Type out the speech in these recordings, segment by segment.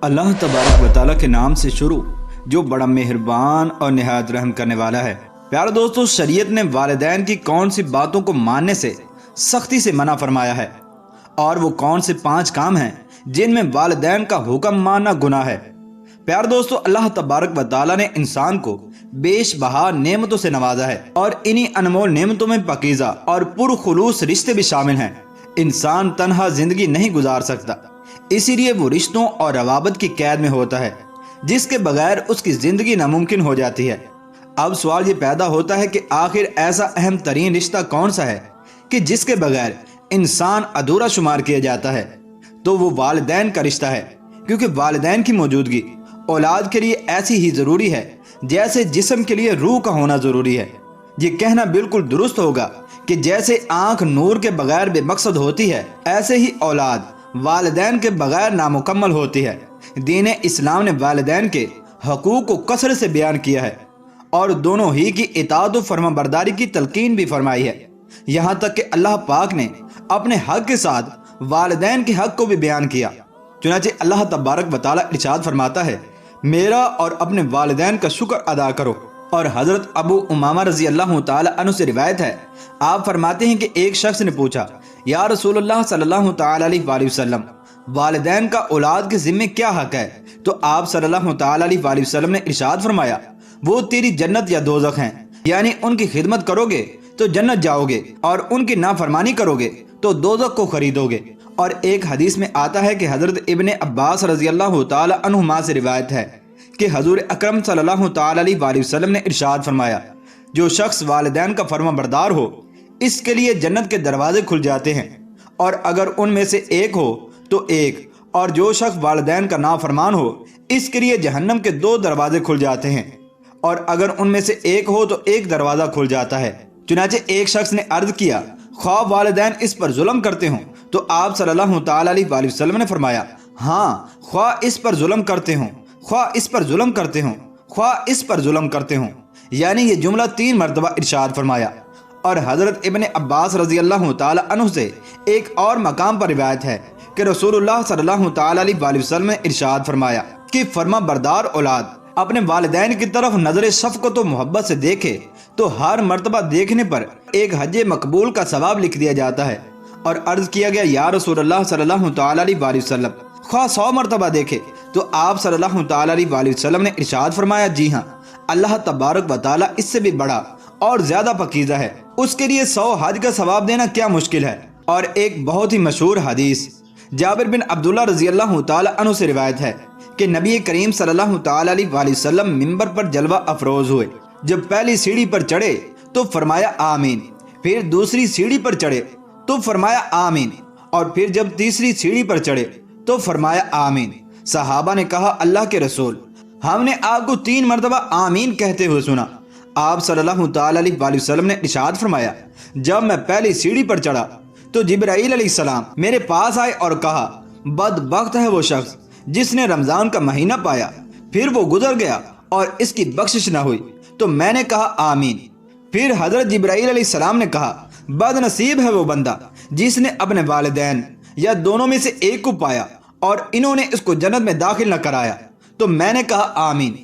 अल्लाह तबारक व तआला के नाम से शुरू जो बड़ा मेहरबान और निहायत रहम करने वाला है। प्यारे दोस्तों, शरीयत ने वालिदैन की कौन सी बातों को मानने से सख्ती से मना फरमाया है और वो कौन से 5 काम हैं जिनमें वालिदैन का हुक्म मानना गुनाह है। प्यारे दोस्तों, अल्लाह तबारक व तआला ने इंसान को बेशबहा नेमतों से नवाजा है और इन्हीं अनमोल नेमतों में पाकीज़ा और पुरखुलूस रिश्ते भी शामिल हैं। इंसान तन्हा जिंदगी नहीं गुजार सकता, इसीलिए वो रिश्तों और रवाबत की कैद में होता है जिसके बगैर उसकी जिंदगी नामुमकिन हो जाती है। अब सवाल ये पैदा होता है कि आखिर ऐसा अहम तरीन रिश्ता कौन सा है कि जिसके बगैर इंसान अधूरा शुमार किया जाता है। तो वो वालिदैन का रिश्ता है, क्योंकि वालिदैन की मौजूदगी औलाद के लिए ऐसी ही ज़रूरी है जैसे जिस्म के लिए रूह का होना ज़रूरी है। ये कहना बिल्कुल दुरुस्त होगा कि जैसे आँख नूर के बगैर बेमकसद होती है, ऐसे ही औलाद वालिदैन के बगैर नामुकम्मल होती है। दीन इस्लाम ने वालिदैन के हकूक़ को कसरत से बयान किया है और दोनों ही की इताअत व फरमाबरदारी की तलकीन भी फरमाई है। यहाँ तक कि अल्लाह पाक ने अपने हक के साथ वालिदैन के हक को भी बयान किया। चुनांचे अल्लाह तबारक व तआला इरशाद फरमाता है, मेरा और अपने वालिदैन का शुक्र अदा करो। और हज़रत अबू उमामा रज़ी अल्लाह तआला अन्हु से रिवायत है, आप फरमाते हैं कि एक शख्स ने पूछा, या रसूलुल्लाह सल्लल्लाहु तआला अलैहि वसल्लम, वालिदैन का औलाद के ज़िम्मे क्या हक है? तो आप सल्लल्लाहु तआला अलैहि वसल्लम ने इरशाद फरमाया, वो तेरी जन्नत या दोज़ख हैं, यानी उनकी खिदमत करोगे तो जन्नत जाओगे और उनकी नाफरमानी करोगे तो दोज़ख को खरीदोगे। और एक हदीस में आता है कि हज़रत इब्ने अब्बास रज़ी अल्लाह तआला अन्हुमा से रिवायत है कि हजूर अकरम सल्लल्लाहु तआला अलैहि वसल्लम ने इरशाद फरमाया, जो शख्स वालिदैन का फरमाबरदार हो इसके लिए जन्नत के दरवाजे खुल जाते हैं, और अगर उनमें से एक हो तो एक, और जो शख्स वालिदैन का नाफरमान हो इसके लिए जहन्नम के 2 दरवाजे खुल जाते हैं, और अगर उनमें से एक हो तो एक दरवाज़ा खुल जाता है। चुनांचे एक शख्स ने अर्ज किया, ख्वाह वालिदैन इस पर जुल्म करते हों? तो आप सल्लल्लाहु तआला अलैहि वसल्लम ने फरमाया, हाँ, ख्वाह इस पर जुल्म करते हों, ख्वाह इस पर जुल्म करते हों, ख्वाह इस पर जुल्म करते हों। यानी ये जुमला 3 मरतबा इरशाद फरमाया। और हज़रत इब्ने अब्बास रज़ी अल्लाह तआला अन्हु से एक और मकाम पर रिवायत है कि रसूलुल्लाह सल्लल्लाहु तआला अलैहि वसल्लम ने इरशाद फरमाया कि फर्मा बरदार औलाद अपने वालिदैन की तरफ नज़र शफ़क़त व मोहब्बत से देखे तो हर मरतबा देखने पर एक हज मकबूल का सवाब लिख दिया जाता है। और अर्ज़ किया गया, या रसूलुल्लाह सल्लल्लाहु तआला अलैहि वसल्लम, ख्वाह 100 मरतबा देखे? तो आप सल्लल्लाहु तआला अलैहि वसल्लम ने इरशाद फरमाया, जी हाँ, अल्लाह तबारक व तआला इससे भी बड़ा और ज़्यादा पाकीज़ा है, उसके लिए 100 हज का सवाब देना क्या मुश्किल है। और एक बहुत ही मशहूर हदीस जाबिर बिन अब्दुल्लाह रज़ी अल्लाह तआला अन्हु से रिवायत है कि नबी करीम सल्लल्लाहु तआला अलैहि वसल्लम मिंबर पर जलवा अफरोज़ हुए। जब पहली सीढ़ी पर चढ़े तो फरमाया आमीन, फिर दूसरी सीढ़ी पर चढ़े तो फरमाया आमीन, और फिर जब तीसरी सीढ़ी पर चढ़े तो फरमाया आमीन। सहाबा ने कहा, अल्लाह के रसूल, हमने आपको 3 मरतबा आमीन कहते हुए सुना। आप सल्लल्लाहु तआला अलैहि वसल्लम ने इरशाद फरमाया, जब मैं पहली सीढ़ी पर चढ़ा तो जिब्राईल अलैहिस्सलाम मेरे पास आए और कहा, बदबख्त है वो शख्स जिसने रमज़ान का महीना पाया फिर वो गुजर गया और इसकी बख्शिश ना हुई। तो मैंने कहा आमीन। फिर हज़रत जिब्राईल अलैहिस्सलाम ने कहा, बदनसीब है वो बंदा जिसने अपने वालिदैन या दोनों में से एक को पाया और इन्होंने इसको जन्नत में दाखिल न कराया। तो मैंने कहा आमीन।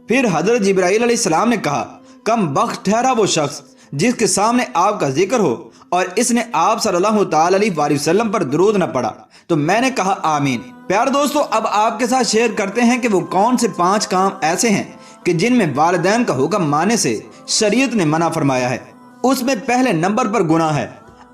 फिर हज़रत जिब्राईल अलैहिस्सलाम ने कहा, कम बख्त ठहरा वो शख्स जिसके सामने आपका जिक्र हो और इसने आप सल्लल्लाहु तआला अलैहि वसल्लम पर दुरूद न पढ़ा। तो मैंने कहा आमीन। प्यारे दोस्तों, अब आपके साथ शेयर करते हैं कि वो कौन से 5 काम ऐसे हैं कि जिनमें वालिदैन का हुक्म मानने से शरीयत ने मना फरमाया है। उसमें पहले नंबर पर गुनाह है।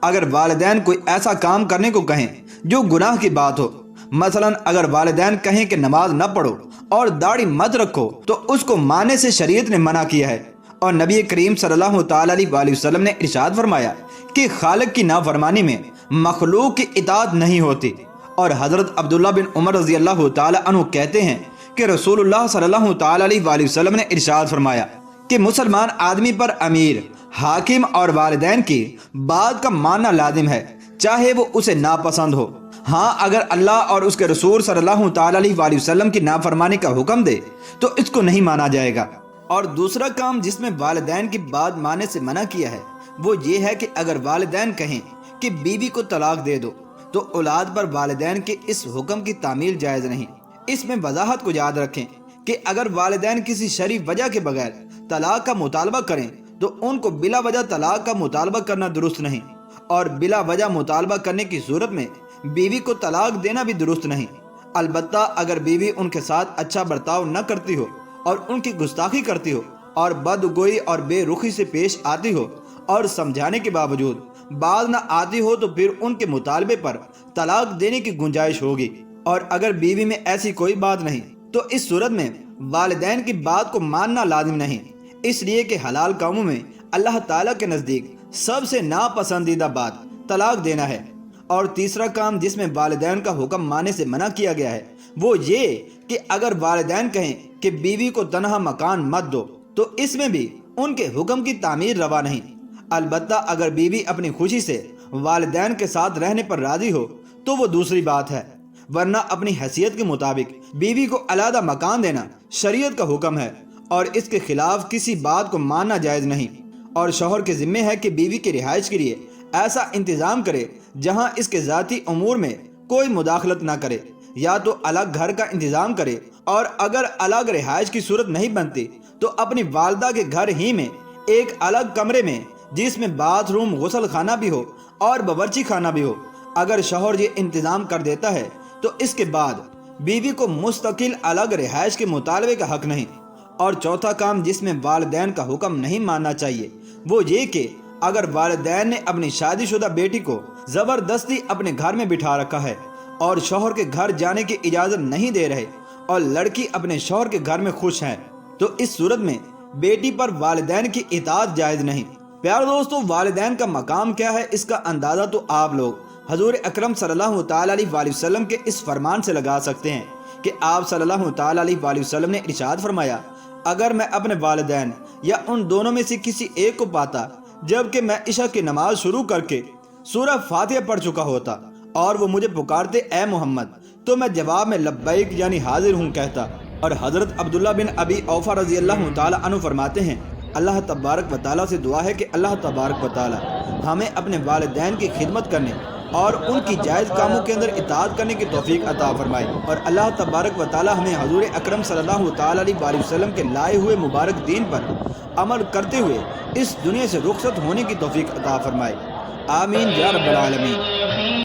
अगर वालिदैन कोई ऐसा काम करने को कहें जो गुनाह की बात हो, मसलन अगर वालिदैन कहें कि नमाज न पढ़ो और दाढ़ी मत रखो, तो उसको मानने से शरीयत ने मना किया है। और नबी करीम सल्लल्लाहु तआला अलैहि वसल्लम ने इरशाद फरमाया कि खालिक की नाफरमानी में मखलूक की इताअत नहीं होती। और हज़रत अब्दुल्लाह बिन उमर रज़ी अल्लाह तआला अन्हु कहते हैं कि रसूलुल्लाह सल्लल्लाहु तआला अलैहि वसल्लम ने इरशाद फरमाया कि मुसलमान आदमी पर अमीर, हाकिम और वालिदैन की बात का मानना लाजिम है, चाहे वो उसे नापसंद हो। हाँ, अगर अल्लाह और उसके रसूल सल्लल्लाहु तआला अलैहि वसल्लम की नाफरमानी का हुक्म दे तो इसको नहीं माना जाएगा। और दूसरा काम जिसमें वालिदैन की बात मानने से मना किया है वो ये है कि अगर वालिदैन कहें कि बीवी को तलाक दे दो तो औलाद पर वालिदैन के इस हुक्म की तामील जायज़ नहीं। اس میں وضاحت کو یاد رکھیں کہ اگر والدین کسی شرعی وجہ کے بغیر طلاق کا مطالبہ کریں تو ان کو بلا وجہ طلاق کا مطالبہ کرنا درست نہیں، اور بلا وجہ مطالبہ کرنے کی صورت میں بیوی کو طلاق دینا بھی درست نہیں۔ البتہ اگر بیوی ان کے ساتھ اچھا برتاؤ نہ کرتی ہو اور ان کی گستاخی کرتی ہو اور بدگوئی اور بے رخی سے پیش آتی ہو اور سمجھانے کے باوجود باز نہ آتی ہو تو پھر ان کے مطالبے پر طلاق دینے کی گنجائش ہوگی، اور اگر بیوی میں ایسی کوئی بات نہیں تو اس صورت میں والدین کی بات کو ماننا لازم نہیں، اس لیے کہ حلال کاموں میں اللہ تعالیٰ کے نزدیک سب سے ناپسندیدہ بات طلاق دینا ہے۔ اور تیسرا کام جس میں والدین کا حکم ماننے سے منع کیا گیا ہے وہ یہ کہ اگر والدین کہیں کہ بیوی کو تنہا مکان مت دو تو اس میں بھی ان کے حکم کی تعمیر روا نہیں۔ البتہ اگر بیوی اپنی خوشی سے والدین کے ساتھ رہنے پر راضی ہو تو وہ دوسری بات ہے، ورنہ اپنی حیثیت کے مطابق بیوی کو علیحدہ مکان دینا شریعت کا حکم ہے، اور اس کے خلاف کسی بات کو ماننا جائز نہیں۔ اور شوہر کے ذمہ ہے کہ بیوی کی رہائش کے لیے ایسا انتظام کرے جہاں اس کے ذاتی امور میں کوئی مداخلت نہ کرے، یا تو الگ گھر کا انتظام کرے، اور اگر الگ رہائش کی صورت نہیں بنتی تو اپنی والدہ کے گھر ہی میں ایک الگ کمرے میں جس میں باتھ روم، غسل خانہ بھی ہو اور باورچی خانہ بھی ہو، اگر شوہر یہ انتظام کر دیتا ہے تو اس کے بعد بیوی کو مستقل الگ رہائش کے مطالبے کا حق نہیں۔ اور چوتھا کام جس میں والدین کا حکم نہیں ماننا چاہیے وہ یہ کہ اگر والدین نے اپنی شادی شدہ بیٹی کو زبردستی اپنے گھر میں بٹھا رکھا ہے اور شوہر کے گھر جانے کی اجازت نہیں دے رہے اور لڑکی اپنے شوہر کے گھر میں خوش ہے تو اس صورت میں بیٹی پر والدین کی اطاعت جائز نہیں۔ پیارے دوستو، والدین کا مقام کیا ہے اس کا اندازہ تو آپ لوگ حضور اکرم صلی اللہ تعالیٰ علیہ وآلہ وسلم کے اس فرمان سے لگا سکتے ہیں کہ آپ صلی اللہ تعالیٰ علیہ وآلہ وسلم نے ارشاد فرمایا، اگر میں اپنے والدین یا ان دونوں میں سے کسی ایک کو پاتا جبکہ میں عشاء کی نماز شروع کر کے سورہ فاتحہ پڑھ چکا ہوتا اور وہ مجھے پکارتے اے محمد، تو میں جواب میں لبیک یعنی حاضر ہوں کہتا۔ اور حضرت عبداللہ بن ابی اوفا رضی اللہ تعالیٰ عنہ فرماتے ہیں، اللہ تبارک و تعالیٰ سے دعا ہے کہ اللہ تبارک و تعالیٰ ہمیں اپنے والدین کی خدمت کرنے اور ان کی جائز کاموں کے اندر اطاعت کرنے کی توفیق عطا فرمائے، اور اللہ تبارک و تعالیٰ ہمیں حضور اکرم صلی اللہ تعالیٰ علیہ وآلہ وسلم کے لائے ہوئے مبارک دین پر عمل کرتے ہوئے اس دنیا سے رخصت ہونے کی توفیق عطا فرمائے۔ آمین یا رب العالمین۔